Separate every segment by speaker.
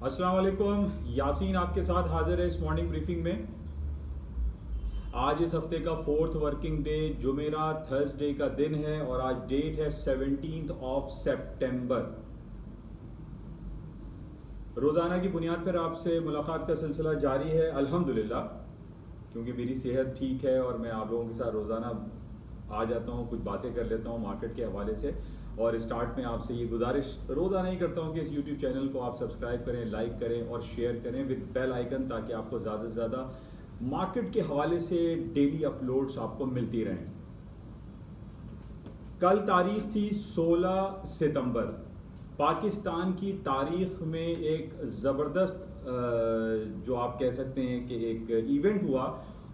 Speaker 1: अस्सलाम वालेकुम, यासीन आपके साथ हाजिर है इस मॉर्निंग ब्रीफिंग में। आज इस हफ्ते का fourth working day Jumeirah Thursday का दिन है और आज डेट है 17 सितंबर। रोज़ाना की बुनियाद पर आपसे मुलाकात का सिलसिला जारी है अल्हम्दुलिल्लाह, क्योंकि मेरी सेहत ठीक है और मैं आप लोगों के साथ रोज़ाना आ जाता हूँ, कुछ बातें कर लेता हूँ मार्केट के हवाले से। और स्टार्ट में आपसे ये गुजारिश रोज़ाना ही करता हूँ कि इस यूट्यूब चैनल को आप सब्सक्राइब करें, लाइक करें और शेयर करें विद बेल आइकन, ताकि आपको ज़्यादा से ज़्यादा मार्केट के हवाले से डेली अपलोड्स आपको मिलती रहें। कल तारीख थी 16 सितंबर। पाकिस्तान की तारीख में एक ज़बरदस्त जो आप कह सकते हैं कि एक इवेंट हुआ,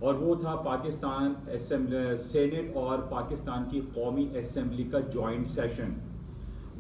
Speaker 1: और वो था पाकिस्तान सेनेट और पाकिस्तान की कौमी असेंबली का जॉइंट सेशन।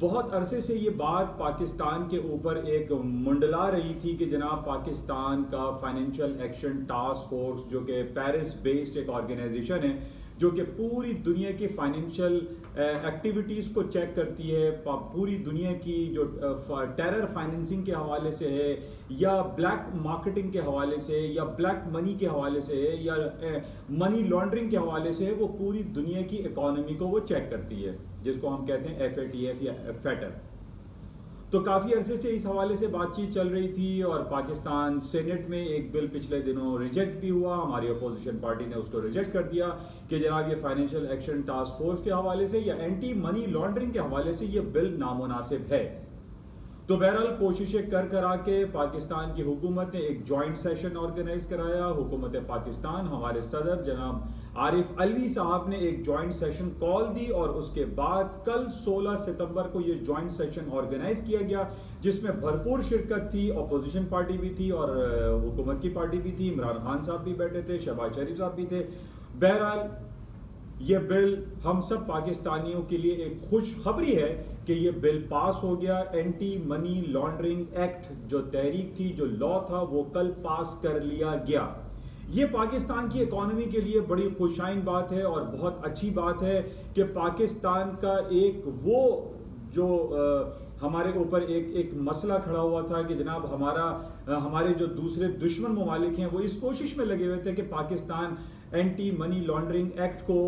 Speaker 1: बहुत अरसे से ये बात पाकिस्तान के ऊपर एक मंडला रही थी कि जनाब पाकिस्तान का फाइनेंशियल एक्शन टास्क फोर्स, जो कि पेरिस बेस्ड एक ऑर्गेनाइजेशन है, जो कि पूरी दुनिया की फाइनेंशियल एक्टिविटीज़ को चेक करती है, पूरी दुनिया की जो टेरर फाइनेंसिंग के हवाले से है या ब्लैक मार्केटिंग के हवाले से या ब्लैक मनी के हवाले से है या मनी लॉन्ड्रिंग के हवाले से है, वो पूरी दुनिया की इकॉनमी को वो चेक करती है, जिसको हम कहते हैं FATF या FATF। तो काफ़ी अरसे से इस हवाले से बातचीत चल रही थी और पाकिस्तान सेनेट में एक बिल पिछले दिनों रिजेक्ट भी हुआ। हमारी अपोजिशन पार्टी ने उसको रिजेक्ट कर दिया कि जनाब ये फाइनेंशियल एक्शन टास्क फोर्स के हवाले से या एंटी मनी लॉन्ड्रिंग के हवाले से ये बिल नामुनासिब है। तो बहरहाल कोशिशें कर करा के पाकिस्तान की हुकूमत ने एक जॉइंट सेशन ऑर्गेनाइज कराया। हुकूमत पाकिस्तान, हमारे सदर जनाब आरिफ अलवी साहब ने एक जॉइंट सेशन कॉल दी और उसके बाद कल 16 सितंबर को ये जॉइंट सेशन ऑर्गेनाइज किया गया, जिसमें भरपूर शिरकत थी। अपोजिशन पार्टी भी थी और हुकूमत की पार्टी भी थी। इमरान खान साहब भी बैठे थे, शहबाज शरीफ साहब भी थे। बहरहाल ये बिल हम सब पाकिस्तानियों के लिए एक खुशखबरी है कि ये बिल पास हो गया। एंटी मनी लॉन्ड्रिंग एक्ट जो तहरीक थी, जो लॉ था, वो कल पास कर लिया गया। ये पाकिस्तान की इकॉनमी के लिए बड़ी खुशाइन बात है और बहुत अच्छी बात है कि पाकिस्तान का एक वो जो हमारे ऊपर एक मसला खड़ा हुआ था कि जनाब हमारे जो दूसरे दुश्मन ममालिक हैं वो इस कोशिश में लगे हुए थे कि Pakistan anti money laundering act को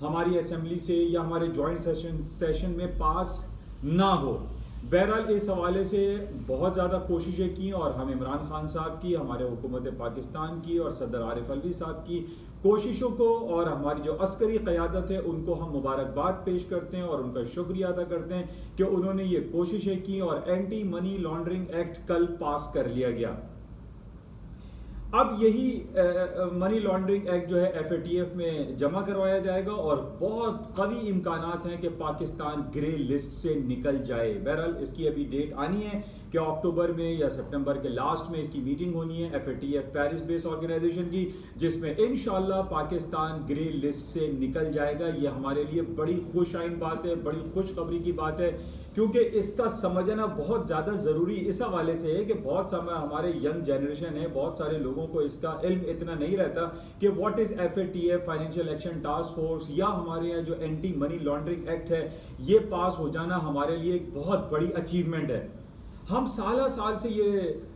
Speaker 1: हमारी असेंबली से या हमारे जॉइंट सेशन में पास ना हो। बहरहाल इस हवाले से बहुत ज़्यादा कोशिशें की और हम इमरान खान साहब की, हमारे हुकूमत पाकिस्तान की और सदर आरिफ अलवी साहब की कोशिशों को और हमारी जो अस्करी क़यादत है उनको हम मुबारकबाद पेश करते हैं और उनका शुक्रिया अदा करते हैं कि उन्होंने ये कोशिशें की और एंटी मनी लॉन्ड्रिंग एक्ट कल पास कर लिया गया। अब यही मनी लॉन्ड्रिंग एक्ट जो है FATF में जमा करवाया जाएगा और बहुत कवी इम्कानात हैं कि पाकिस्तान ग्रे लिस्ट से निकल जाए। बहरहाल इसकी अभी डेट आनी है कि अक्टूबर में या सितंबर के लास्ट में इसकी मीटिंग होनी है FATF पेरिस बेस्ड ऑर्गेनाइजेशन की, जिसमें इंशाल्लाह पाकिस्तान ग्रे लिस्ट से निकल जाएगा। ये हमारे लिए बड़ी खुशाइन बात है, बड़ी खुशखबरी की बात है, क्योंकि इसका समझना बहुत ज़्यादा ज़रूरी इस हवाले से है कि बहुत समय हमारे यंग जनरेशन है, बहुत सारे लोगों को इसका इल्म इतना नहीं रहता कि what is FATF financial action task force या हमारे यहाँ जो एंटी मनी लॉन्ड्रिंग एक्ट है, ये पास हो जाना हमारे लिए एक बहुत बड़ी अचीवमेंट है। हम साल से ये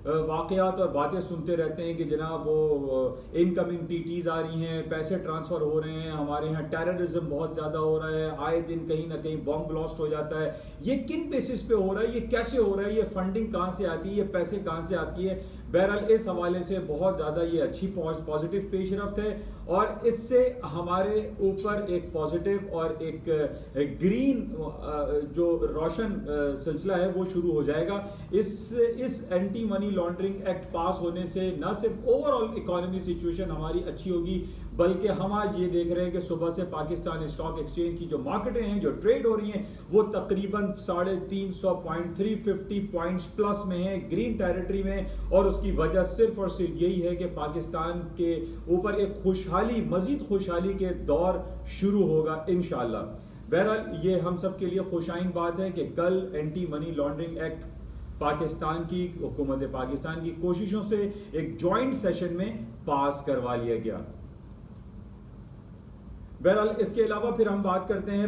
Speaker 1: वाक़यात और बातें सुनते रहते हैं कि जनाब वो इनकमिंग TTs आ रही हैं, पैसे ट्रांसफ़र हो रहे हैं, हमारे यहाँ टेररिज्म बहुत ज़्यादा हो रहा है, आए दिन कहीं ना कहीं बॉम्ब ब्लास्ट हो जाता है। ये किन बेसिस पे हो रहा है, ये कैसे हो रहा है, ये फंडिंग कहाँ से आती है, ये पैसे कहाँ से आती है। बहरहाल इस हवाले से बहुत ज़्यादा ये अच्छी पॉजिटिव पेशरफ्त है और इससे हमारे ऊपर एक पॉजिटिव और एक ग्रीन जो रोशन सिलसिला है वो शुरू हो जाएगा। इस एंटी मनी लॉन्ड्रिंग एक्ट पास होने से न सिर्फ ओवरऑल इकोनॉमी सिचुएशन हमारी अच्छी होगी, बल्कि हम आज ये देख रहे हैं कि सुबह से पाकिस्तान स्टॉक एक्सचेंज की जो मार्केटें हैं, जो ट्रेड हो रही हैं, वो तकरीबन 350 पॉइंट 350 पॉइंट्स प्लस में है, ग्रीन टेरिटरी में। और उसकी वजह सिर्फ और सिर्फ यही है कि पाकिस्तान के ऊपर एक मजीद खुशहाली के दौर शुरू होगा इंशाल्लाह। बहरहाल ये हम सब के लिए खुशाइन बात है कि कल anti money laundering act Pakistan की हुकूमत पाकिस्तान की कोशिशों से एक जॉइंट सेशन में पास करवा लिया गया। बहरहाल इसके अलावा फिर हम बात करते हैं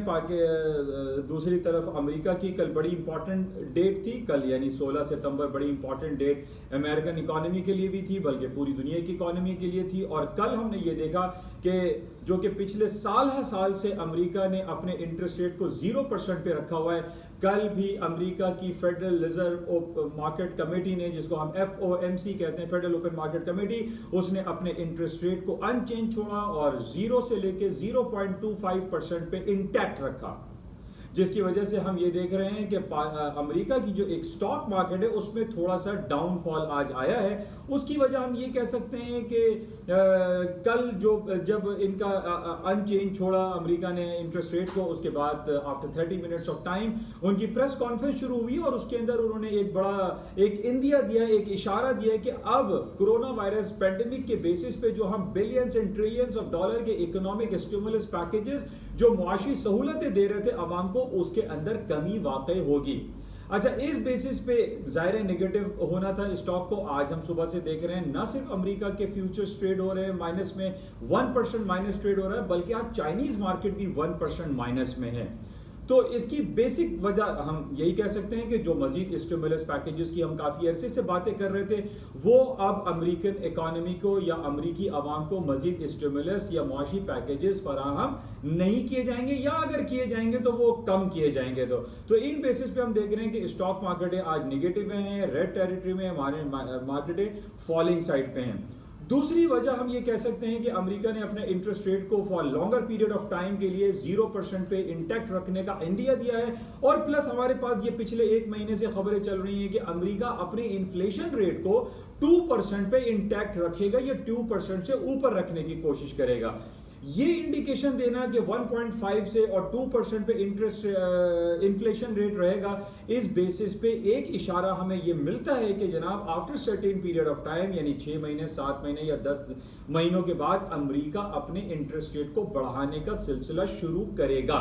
Speaker 1: दूसरी तरफ अमेरिका की कल बड़ी इंपॉर्टेंट डेट थी, कल यानी 16 सितंबर बड़ी इंपॉर्टेंट डेट अमेरिकन इकोनॉमी के लिए भी थी, बल्कि पूरी दुनिया की इकोनॉमी के लिए थी। और कल हमने ये देखा कि जो कि पिछले साल से अमेरिका ने अपने इंटरेस्ट रेट को 0% पे रखा हुआ है, कल भी अमेरिका की फेडरल रिजर्व मार्केट कमेटी ने, जिसको हम FOMC कहते हैं, फेडरल ओपन मार्केट कमेटी, उसने अपने इंटरेस्ट रेट को अनचेंज छोड़ा और 0 से लेके 0.25% पे इंटैक्ट रखा, जिसकी वजह से हम ये देख रहे हैं कि अमेरिका की जो एक स्टॉक मार्केट है उसमें थोड़ा सा डाउनफॉल आज आया है। उसकी वजह हम ये कह सकते हैं कि कल जब इनका अनचेंज छोड़ा अमेरिका ने इंटरेस्ट रेट को, उसके बाद आफ्टर 30 मिनट्स ऑफ टाइम उनकी प्रेस कॉन्फ्रेंस शुरू हुई और उसके अंदर उन्होंने एक इंदिया दिया, एक इशारा दिया कि अब कोरोना वायरस पेंडेमिक के बेसिस पे जो हम billions and trillions of dollar के इकोनॉमिक स्टिमुलस पैकेजेस जो मुआशी सहूलतें दे रहे थे आवाम को, उसके अंदर कमी वाकई होगी। अच्छा, इस बेसिस पे जाहिर नेगेटिव होना था स्टॉक को। आज हम सुबह से देख रहे हैं न सिर्फ अमेरिका के फ्यूचर्स ट्रेड हो रहे हैं माइनस में, 1% माइनस ट्रेड हो रहा है, बल्कि आज चाइनीज मार्केट भी 1% माइनस में है। तो इसकी बेसिक वजह हम यही कह सकते हैं कि जो मजीद स्टिमुलस पैकेजेस की हम काफी अरसे से बातें कर रहे थे, वो अब अमेरिकन इकोनॉमी को या अमेरिकी आवाम को मजीद स्टिमुलस या मुआशी पैकेजेस फराहम नहीं किए जाएंगे, या अगर किए जाएंगे तो वो कम किए जाएंगे। तो इन बेसिस पे हम देख रहे हैं कि स्टॉक मार्केटें आज निगेटिव में हैं, रेड टेरिटरी में, हमारे मार्केटें फॉलिंग साइड पे हैं। दूसरी वजह हम ये कह सकते हैं कि अमेरिका ने अपने इंटरेस्ट रेट को for longer period of time के लिए 0% पे इंटैक्ट रखने का इंदिया दिया है, और प्लस हमारे पास ये पिछले एक महीने से खबरें चल रही हैं कि अमेरिका अपने इन्फ्लेशन रेट को 2% पे इंटैक्ट रखेगा या 2% से ऊपर रखने की कोशिश करेगा। ये इंडिकेशन देना कि 1.5 से और 2% पे इंटरेस्ट इन्फ्लेशन रेट रहेगा, इस बेसिस पे एक इशारा हमें ये मिलता है कि जनाब after certain period of time, यानी 6 महीने, 7 महीने या 10 महीनों के बाद अमेरिका अपने इंटरेस्ट रेट को बढ़ाने का सिलसिला शुरू करेगा।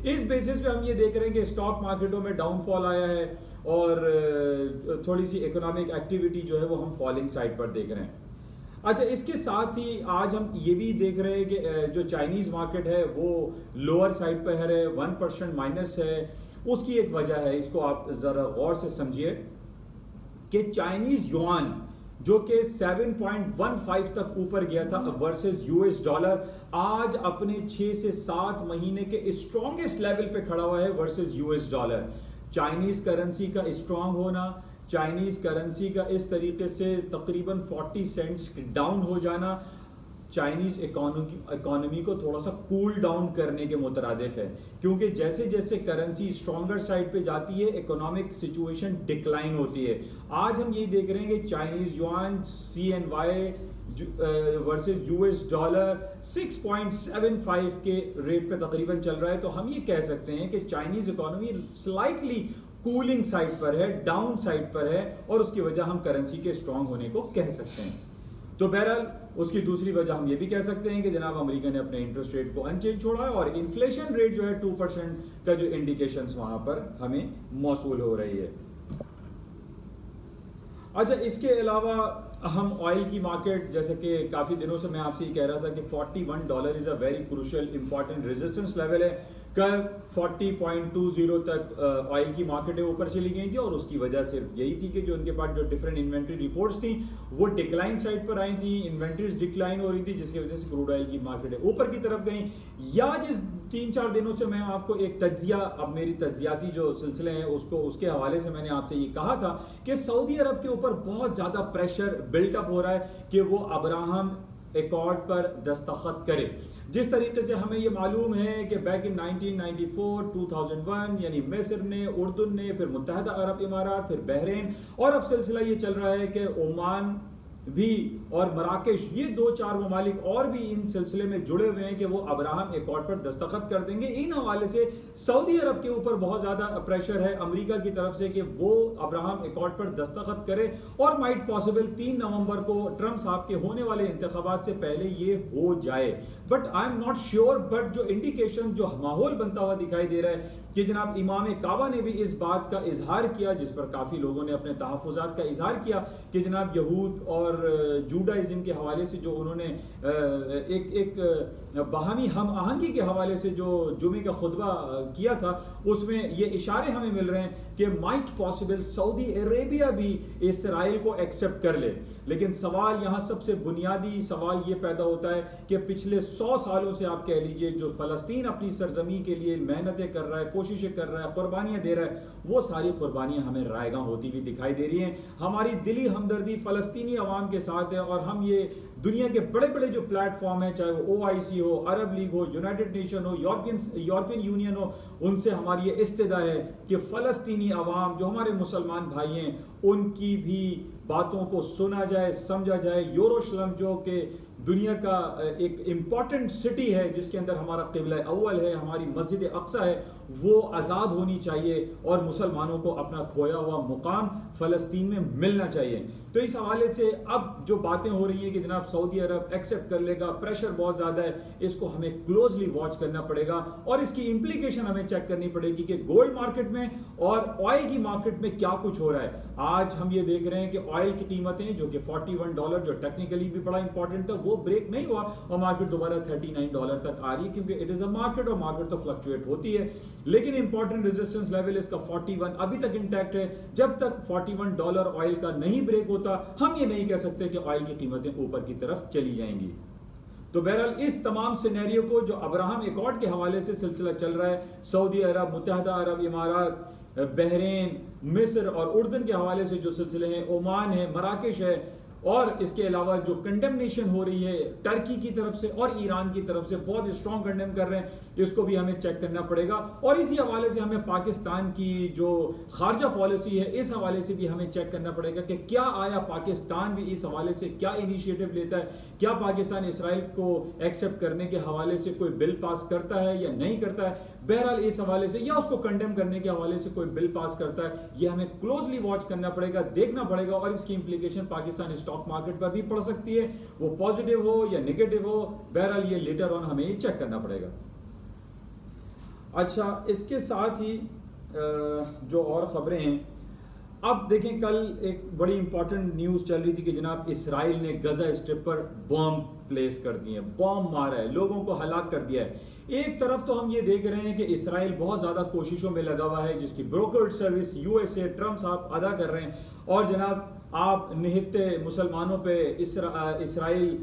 Speaker 1: इस बेसिस पे हम ये देख रहे हैं कि स्टॉक मार्केटों में डाउनफॉल आया है और थोड़ी सी इकोनॉमिक एक्टिविटी जो है वो हम फॉलिंग साइड पर देख रहे हैं। अच्छा, इसके साथ ही आज हम ये भी देख रहे हैं कि जो चाइनीज मार्केट है वो लोअर साइड पर है, 1% माइनस है। उसकी एक वजह है, इसको आप जरा गौर से समझिए कि चाइनीज युआन जो कि 7.15 तक ऊपर गया था वर्सेस US डॉलर, आज अपने 6 से 7 महीने के स्ट्रॉन्गेस्ट लेवल पे खड़ा हुआ है versus US dollar. Chinese currency का स्ट्रांग होना, चाइनीज करेंसी का इस तरीके से तकरीबन 40 सेंट्स डाउन हो जाना, चाइनीज इकोनॉमी को थोड़ा सा कूल डाउन करने के मुतरादिफ है, क्योंकि जैसे जैसे करेंसी स्ट्रॉन्गर साइड पे जाती है इकोनॉमिक सिचुएशन डिक्लाइन होती है। आज हम यही देख रहे हैं कि Chinese yuan CNY versus US dollar 6.75 के रेट पे तकरीबन चल रहा है। तो हम ये कह सकते हैं कि Chinese economy slightly cooling side पर है, डाउन साइड पर है, और उसकी वजह हम करेंसी के स्ट्रांग होने को कह सकते हैं। तो बहरहाल उसकी दूसरी वजह हम ये भी कह सकते हैं कि जनाब अमेरिका ने अपने इंटरेस्ट रेट को अनचेंज छोड़ा है और इन्फ्लेशन रेट जो है 2% का जो इंडिकेशंस वहां पर हमें मौसूल हो रही है। अच्छा, इसके अलावा हम ऑयल की मार्केट, जैसे कि काफ़ी दिनों से मैं आपसे ये कह रहा था कि $41 is a very crucial important resistance level है। कल 40.20 तक ऑयल की मार्केटें ऊपर चली गई थी, और उसकी वजह सिर्फ यही थी कि जो उनके पास जो डिफरेंट इन्वेंट्री रिपोर्ट्स थी वो डिक्लाइन साइड पर आई थी, इन्वेंट्रीज डिक्लाइन हो रही थी, जिसकी वजह से क्रूड ऑयल की मार्केटें ऊपर की तरफ गई। या जिस 3-4 दिनों से मैं आपको एक तज्जिया, अब मेरी तज्जियाती जो सिलसिले हैं उसके हवाले से मैंने आपसे ये कहा था कि सऊदी अरब के ऊपर बहुत ज़्यादा प्रेशर बिल्टअप हो रहा है कि वो अब्राहम एकॉर्ड पर दस्तखत करे। जिस तरीके से हमें ये मालूम है कि बैक इन 1994, 2001 यानी मिस्र ने, उर्दन ने, फिर मुत्तहदा अरब इमारात, फिर बहरीन, और अब सिलसिला ये चल रहा है कि ओमान भी और मराकेश, ये 2-4 ममालिक और भी इन सिलसिले में जुड़े हुए हैं कि वो अब्राहम एकॉर्ड पर दस्तखत कर देंगे। इन हवाले से सऊदी अरब के ऊपर बहुत ज़्यादा प्रेशर है अमेरिका की तरफ से कि वो अब्राहम एकॉर्ड पर दस्तखत करे, और माइट पॉसिबल 3 नवंबर को ट्रंप साहब के होने वाले इंतखाबात से पहले ये हो जाए। But I am not sure, but जो इंडिकेशन, जो माहौल बनता हुआ दिखाई दे रहा है कि जनाब इमाम काबा ने भी इस बात का इजहार किया, जिस पर काफ़ी लोगों ने अपने तहफ़्फ़ुज़ात का इजहार किया कि जनाब यहूद और जूडाइज़म के हवाले से जो उन्होंने एक बाहमी हम आहंगी के हवाले से जो जुमे का खुतबा किया था, उसमें ये इशारे हमें मिल रहे हैं कि माइट पॉसिबल सऊदी अरेबिया भी इसराइल को एक्सेप्ट कर ले। लेकिन सवाल यहाँ सबसे बुनियादी सवाल ये पैदा होता है कि पिछले 100 सालों से आप कह लीजिए जो फ़लस्तीन अपनी सरजमी के लिए मेहनतें कर रहा है, कोशिशें कर रहा है, कुर्बानियाँ दे रहा है, वो सारी कुर्बानियाँ हमें रायगां होती हुई दिखाई दे रही हैं। हमारी दिली हमदर्दी फ़लस्तीनी अवाम के साथ है और हम ये दुनिया के बड़े बड़े जो प्लेटफॉर्म हैं, चाहे वो OIC हो, अरब लीग हो, यूनाइटेड नेशन हो, यूरोपियन यूनियन हो, उनसे हमारी ये इस्तेदा है कि फ़लस्तीनी अवाम जो हमारे मुसलमान भाई हैं उनकी भी बातों को सुना जाए, समझा जाए। यरूशलेम जो कि दुनिया का एक इम्पॉर्टेंट सिटी है जिसके अंदर हमारा क़िबला अव्वल है, हमारी मस्जिद अक्सा है, वो आज़ाद होनी चाहिए और मुसलमानों को अपना खोया हुआ मुकाम फ़लस्तीन में मिलना चाहिए। तो इस हवाले से अब जो बातें हो रही हैं कि जनाब सऊदी अरब एक्सेप्ट कर लेगा, प्रेशर बहुत ज़्यादा है, इसको हमें क्लोजली वॉच करना पड़ेगा और इसकी इम्प्लीकेशन हमें चेक करनी पड़ेगी कि गोल्ड मार्केट में और ऑयल की मार्केट में क्या कुछ हो रहा है। आज हम ये देख रहे हैं कि ऑयल की कीमतें जो कि $41 जो टेक्निकली भी बड़ा इंपॉर्टेंट था वो ब्रेक नहीं हुआ और मार्केट दोबारा $39 तक आ रही है, क्योंकि इट इज़ अ मार्केट और मार्केट तो फ्लक्चुएट होती है। लेकिन इंपॉर्टेंट रेजिस्टेंस लेवल इसका 41 अभी तक इंटैक्ट है। जब तक $41 ऑयल का नहीं ब्रेक होता हम ये नहीं कह सकते कि ऑयल की कीमतें ऊपर की तरफ चली जाएंगी। तो बहरहाल इस तमाम सिनेरियो को जो अब्राहम एकॉर्ड के हवाले से सिलसिला चल रहा है, सऊदी अरब, मुत्तहदा अरब इमारात, बहरीन, मिस्र और उर्दन के हवाले से जो सिलसिले हैं, ओमान है, मराकेश है, और इसके अलावा जो कंडेमनेशन हो रही है टर्की की तरफ से और ईरान की तरफ से, बहुत स्ट्रॉन्ग कंडेम कर रहे हैं, इसको भी हमें चेक करना पड़ेगा। और इसी हवाले से हमें पाकिस्तान की जो खारजा पॉलिसी है इस हवाले से भी हमें चेक करना पड़ेगा कि क्या आया पाकिस्तान भी इस हवाले से क्या इनिशिएटिव लेता है, क्या पाकिस्तान इसराइल को एक्सेप्ट करने के हवाले से कोई बिल पास करता है या नहीं करता है। बहरहाल इस हवाले से या उसको कंडेम करने के हवाले से कोई बिल पास करता है, ये हमें क्लोजली वॉच करना पड़ेगा, देखना पड़ेगा। और इसकी इंप्लीकेशन पाकिस्तान स्टॉक मार्केट पर भी पड़ सकती है, वो पॉजिटिव हो या नेगेटिव हो, बहरहाल ये लेटर ऑन हमें चेक करना पड़ेगा। अच्छा, इसके साथ ही जो और खबरें हैं, अब देखें कल एक बड़ी इंपॉर्टेंट न्यूज़ चल रही थी कि जनाब इसराइल ने गजा स्ट्रिप पर बॉम्ब प्लेस कर दिए, बॉम्ब मारा है, लोगों को हलाक कर दिया है। एक तरफ तो हम ये देख रहे हैं कि इसराइल बहुत ज़्यादा कोशिशों में लगा हुआ है जिसकी ब्रोकर्ड सर्विस USA ट्रम्प साहब अदा कर रहे हैं, और जनाब आप निहित्ते मुसलमानों पे इसराइल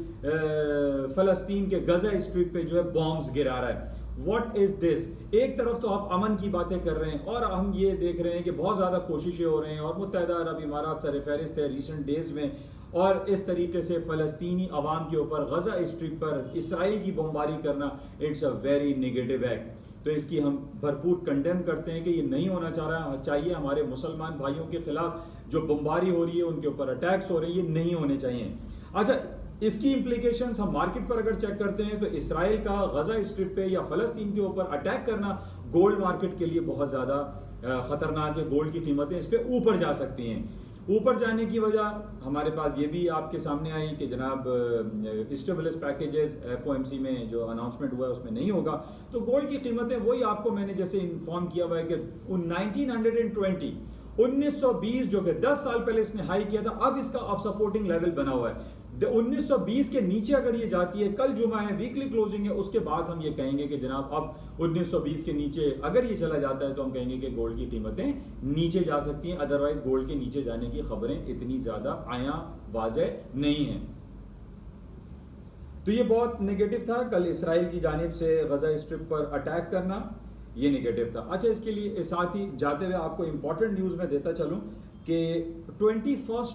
Speaker 1: फ़लस्तीन के गजा स्ट्रिप पे जो है बॉम्ब्स गिरा रहा है। What is this? एक तरफ तो आप अमन की बातें कर रहे हैं और हम ये देख रहे हैं कि बहुत ज़्यादा कोशिशें हो रही हैं और मुत्तहदा अरब इमारात सरफहरिस्त है रिसेंट डेज में, और इस तरीके से फ़लस्तीनी अवाम के ऊपर गजा स्ट्रिप पर इसराइल की बमबारी करना, it's a very negative act. तो इसकी हम भरपूर कंडेम करते हैं कि ये नहीं होना चाहिए। हमारे मुसलमान भाइयों के खिलाफ जो बमबारी हो रही है, उनके ऊपर अटैक्स हो रही है, ये नहीं होने चाहिए। अच्छा, इसकी इम्प्लीकेशंस हम मार्केट पर अगर चेक करते हैं तो इसराइल का गजा स्ट्रिप पे या फ़लस्तीन के ऊपर अटैक करना गोल्ड मार्केट के लिए बहुत ज़्यादा ख़तरनाक है। गोल्ड की कीमतें इस पर ऊपर जा सकती हैं। ऊपर जाने की वजह हमारे पास ये भी आपके सामने आई कि जनाब स्टिमुलस पैकेजेस FOMC में जो अनाउंसमेंट हुआ है उसमें नहीं होगा, तो गोल्ड की कीमतें वही आपको मैंने जैसे इन्फॉर्म किया हुआ है कि 1920 जो कि 10 साल पहले इसने हाई किया था, अब इसका अब सपोर्टिंग लेवल बना हुआ है। 1920 के नीचे अगर ये जाती है, कल जुमा है, वीकली क्लोजिंग है, उसके बाद हम ये कहेंगे कि जनाब अब 1920 के नीचे अगर ये चला जाता है तो हम कहेंगे कि गोल्ड की कीमतें नीचे जा सकती हैं। अदरवाइज गोल्ड के नीचे जाने की खबरें इतनी ज्यादा आया वाज़ेह नहीं है। तो ये बहुत नेगेटिव था कल इसराइल की जानिब से गजा स्ट्रिप पर अटैक करना, ये नेगेटिव था। अच्छा, इसके लिए साथ ही जाते हुए आपको इंपॉर्टेंट न्यूज़ में देता चलूं कि 21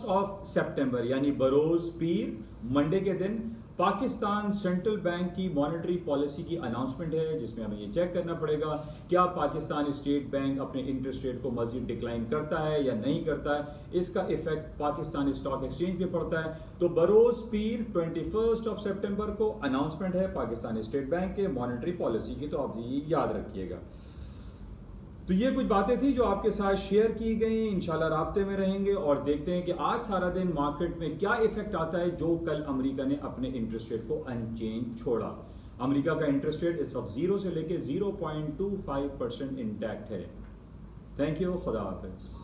Speaker 1: सितंबर यानी बरोज़ पीर मंडे के दिन पाकिस्तान सेंट्रल बैंक की मॉनेटरी पॉलिसी की अनाउंसमेंट है, जिसमें हमें ये चेक करना पड़ेगा क्या पाकिस्तान स्टेट बैंक अपने इंटरेस्ट रेट को मजीद डिक्लाइन करता है या नहीं करता है। इसका इफेक्ट पाकिस्तान स्टॉक एक्सचेंज पे पड़ता है। तो बरोज़ पीर 21 सितंबर को अनाउंसमेंट है पाकिस्तान स्टेट बैंक के मॉनेटरी पॉलिसी की, तो आप ये याद रखिएगा। तो ये कुछ बातें थी जो आपके साथ शेयर की गई। इंशाल्लाह राब्ते में रहेंगे और देखते हैं कि आज सारा दिन मार्केट में क्या इफेक्ट आता है जो कल अमेरिका ने अपने इंटरेस्ट रेट को अनचेंज छोड़ा। अमेरिका का इंटरेस्ट रेट इस वक्त 0 से लेके 0.25% इंटैक्ट है। थैंक यू, खुदा हाफिज़।